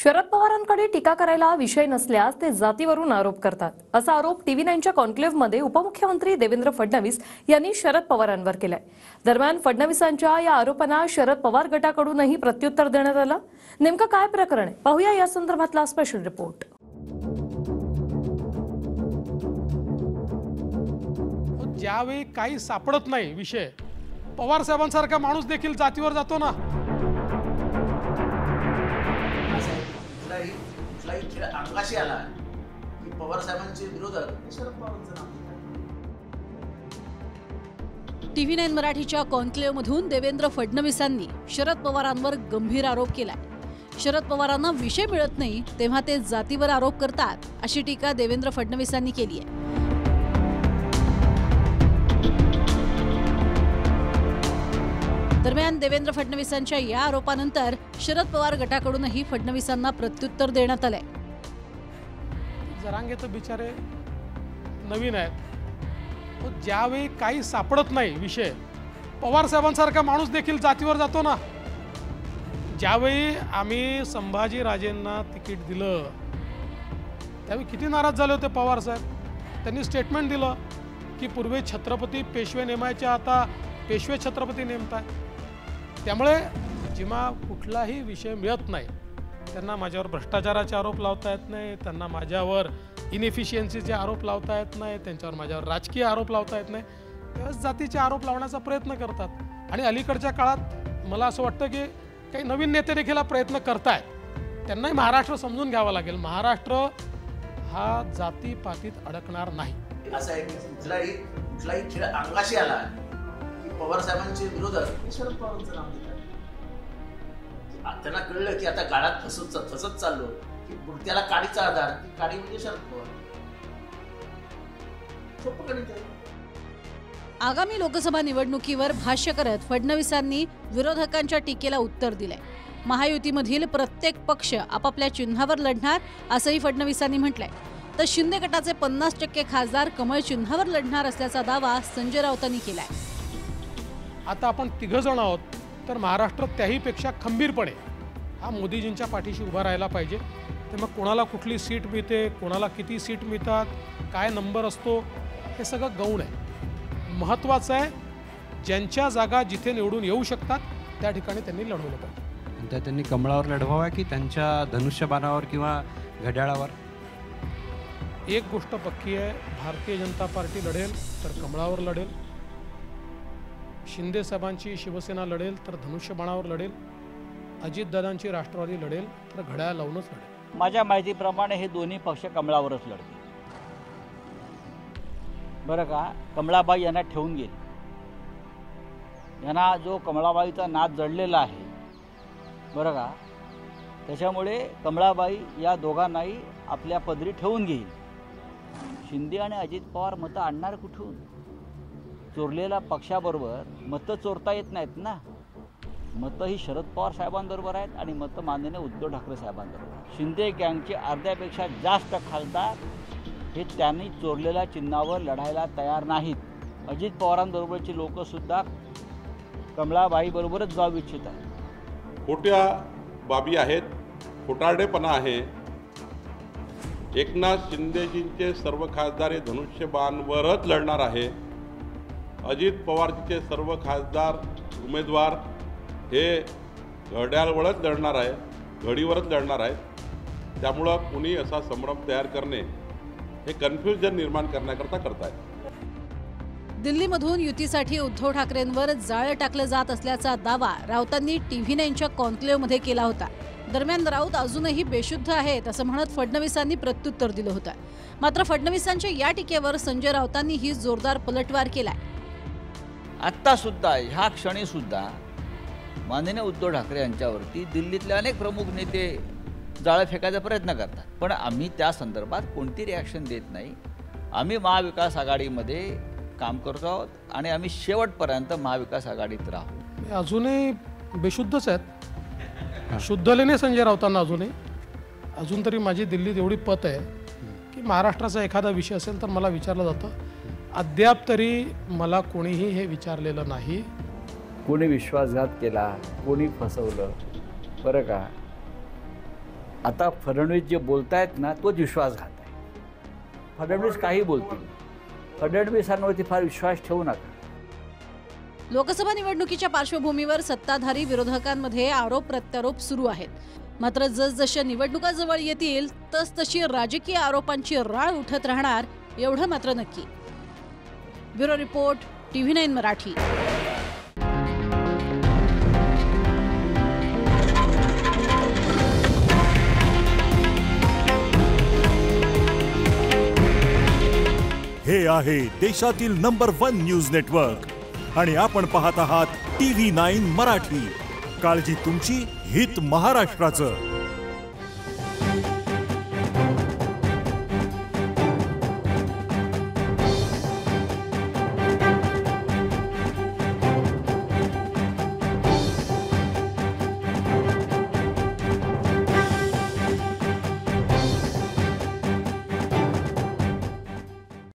शरद पवारांकडे टीका करायला विषय नसल्यास ते जातीवरून आरोप करतात, असा आरोप टीव्ही9च्या कॉन्क्लेव्हमध्ये उपमुख्यमंत्री देवेंद्र फडणवीस यांनी शरद पवारांवर केलाय। दरम्यान फडणवीसांच्या या आरोपांना शरद पवार गटाकडूनही प्रत्युत्तर देण्यात आलं। नेमकं काय प्रकरण आहे पाहूया या संदर्भातला स्पेशल रिपोर्ट। ज्यावेळी काही सापडत नाही विषय, पवार साहेबांसारखा माणूस देखील जातीवर जातो ना। कुठलाही खेळ अंगाशी आला की पवार साहेबांचे विरोधक शरद पवारांचं नाव घेतात। टीव्ही9 मराठीच्या कॉन्क्लेव्हमधून देवेंद्र फडणवीसांनी शरद पवारांवर गंभीर आरोप केलाय। शरद पवारांना विषय मिळत नाही तेव्हा ते जातीवर आरोप करतात, अशी टीका देवेंद्र फडणवीसांनी केली आहे। दरम्यान देवेंद्र फडणवीसांच्या या आरोपानंतर शरद पवार गटाकडूनही फडणवीसांना प्रत्युत्तर देण्यात आलंय। जरांगे तर बिचारे नवीन आहेत, ज्यावेळी काही सापडत नाही विषय, पवार साहेबांसारखा माणूस देखील जातीवर जातो ना। ज्यावेळी आम्ही संभाजी राजेंना तिकीट दिलं त्यावेळी किती नाराज झाले होते पवार साहेब। त्यांनी स्टेटमेंट दिलं की पूर्वी छत्रपती पेशवे नेमायचे, आता पेशवे छत्रपती नेमताय। त्यामुळे जेव्हा कुठलाही विषय मिळत नाही त्यांना माझ्यावर भ्रष्टाचाराचे आरोप लावता येत नाही, त्यांना माझ्यावर इनएफिशियन्सीचे आरोप लावता येत नाही, त्यांच्यावर माझ्यावर राजकीय आरोप लावता येत नाही, त्यावेळेस जातीचे आरोप लावण्याचा प्रयत्न करतात। आणि अलीकडच्या काळात मला असं वाटतं की काही नवीन नेते देखील हा प्रयत्न करतायत। त्यांनाही महाराष्ट्र समजून घ्यावा लागेल, महाराष्ट्र हा जातीपातीत अडकणार नाही। असं आहे की कुठलाही खेळ अंगाशी आला पवार साहेबांचे विरोधक शरद पवारांचं नाव घेतात। त्यांना कळलं की आता गाळात फसत चाललो की त्याला काडीचा आधार, काडी म्हणजे शरद पवार। सोपं गणित आहे। आगामी लोकसभा निवडणुकीवर भाष्य करत फडणवीसांनी विरोधकांच्या टीकेला उत्तर दिलंय। महायुतीमधील प्रत्येक पक्ष आपापल्या चिन्हावर लढणार असंही फडणवीसांनी म्हटलंय। तर शिंदे गटाचे 50% खासदार कमळ चिन्हावर लढणार असल्याचा दावा संजय राऊतांनी केलाय। आता आपण तिघजण आहोत, तर महाराष्ट्र त्याहीपेक्षा खंबीरपणे हा मोदीजींच्या पाठीशी उभा राहायला पाहिजे। तर मग कोणाला कुठली सीट मिळते, कोणाला किती सीट मिळतात, काय नंबर असतो, हे सगळं गौण आहे। महत्त्वाचं आहे ज्यांच्या जागा जिथे निवडून येऊ शकतात त्या ठिकाणी त्यांनी लढवलं पाहिजे। तर त्यांनी कमळावर लढवावं की त्यांच्या धनुष्यबाणावर किंवा घड्याळावर? एक गोष्ट पक्की आहे, भारतीय जनता पार्टी लढेल तर कमळावर लढेल, शिंदे साहेबांची शिवसेना लढेल तर धनुष्यबाणावर लढेल, अजितदादांची राष्ट्रवादी लढेल तर घड्याळ लावूनच लढेल। माझ्या माहितीप्रमाणे हे दोन्ही पक्ष कमळावरच लढतील बरं का। कमळाबाई यांना ठेवून गेले, यांना जो कमळाबाईचा नाद जडलेला आहे बरं का, त्याच्यामुळे कमळाबाई या दोघांनाही आपल्या पदरी ठेवून घेईल। शिंदे आणि अजित पवार मतं आणणार कुठून? चोरलेल्या पक्षाबरोबर मतं चोरता येत नाहीत ना। मतं ही शरद पवार साहेबांबरोबर आहेत आणि मतं माननीय उद्धव ठाकरे साहेबांबरोबर। शिंदे गँगचे अर्ध्यापेक्षा जास्त खासदार हे त्यांनी चोरलेल्या चिन्हावर लढायला तयार नाहीत। अजित पवारांबरोबरची लोकसुद्धा कमळाबाईबरोबरच जाऊ इच्छित आहेत। खोट्या बाबी आहेत, खोटारडेपणा आहे। एकनाथ शिंदेजींचे सर्व खासदार हे धनुष्यबाणवरच लढणार आहे। अजित पवारजीचे सर्व खासदार उमेदवार हे घड्याळवरच लढणार आहे, घडीवरच लढणार आहे। त्यामुळं कुणी असा संभ्रम तयार करणे हे कन्फ्युजन निर्माण करण्याकरता करतायत। दिल्लीमधून युतीसाठी उद्धव ठाकरेंवर जाळं टाकलं जात असल्याचा दावा राऊतांनी टीव्ही9च्या कॉन्क्लेव्हमध्ये केला होता। दरम्यान राऊत अजूनही बेशुद्ध आहेत असं म्हणत फडणवीसांनी प्रत्युत्तर दिलं होतं। मात्र फडणवीसांच्या या टीकेवर संजय राऊतांनीही जोरदार पलटवार केलाय। आत्ता सुद्धा ह्या क्षणी सुद्धा माननीय उद्धव ठाकरे यांच्यावरती दिल्लीतले अनेक प्रमुख नेते जाळं फेकायचा प्रयत्न करतात, पण आम्ही त्या संदर्भात कोणती रिॲक्शन देत नाही। आम्ही महाविकास आघाडीमध्ये काम करतो आहोत आणि आम्ही शेवटपर्यंत महाविकास आघाडीत राहू। अजूनही बेशुद्धच आहेत, शुद्धले नाही संजय राऊतांना अजूनही। अजून तरी माझी दिल्लीत एवढी पत आहे की महाराष्ट्राचा एखादा विषय असेल तर मला विचारलं जातं। अद्याप तरी मला कोणीही हे विचारलेलं नाही। कोणी विश्वासघात केला, कोणी फसवलं बरं का। आता फडणवीस जे बोलतायत ना तोच विश्वासघात आहे. फडणवीस काही बोलतील, फडणवीसांवरती फार विश्वास ठेवू नका. लोकसभा निवडणुकीच्या पार्श्वभूमीवर सत्ताधारी विरोधकांमध्ये आरोप प्रत्यारोप सुरू आहेत. मात्र जसजशा निवडणुका जवळ येतील तसतशी राजकीय आरोपांची राळ उठत राहणार एवढं मात्र नक्की. Bureau report, TV9 Marathi. हे आहे देशातील नंबर 1 न्यूज नेटवर्क आणि आपण पाहत आहात TV9 मराठी. काळजी तुमची, हित महाराष्ट्राचं.